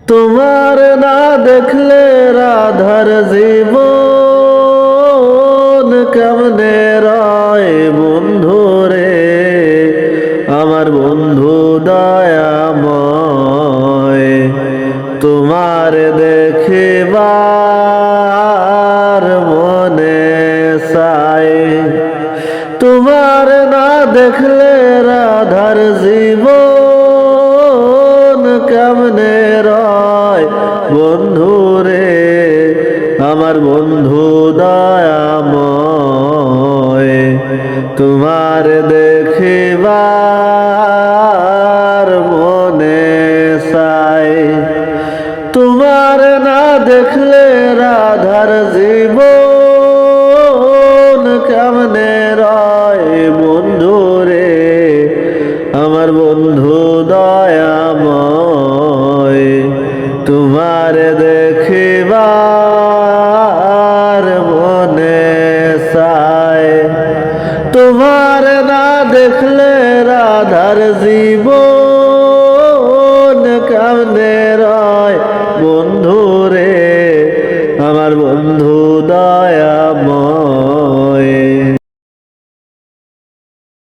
তোমার না দেখলে রাধার জীবন কেমনে রয় বন্ধু রে, আমার বন্ধু দয়াময়। তোমার দেখিবার মনে চায়, তোমার না দেখলে রাধার জীবন কেমনে রয় বন্ধু রে, আমার বন্ধু দয়াময়। তোমার দেখিবার মনে চায়, তোমার না দেখলে রাধার জীবন কেমনে রয় বন্ধু রে, আমার বন্ধু দয়াময়। তোমার দেখিবার মনে চায়, তোমার না দেখলে রাধার জীবন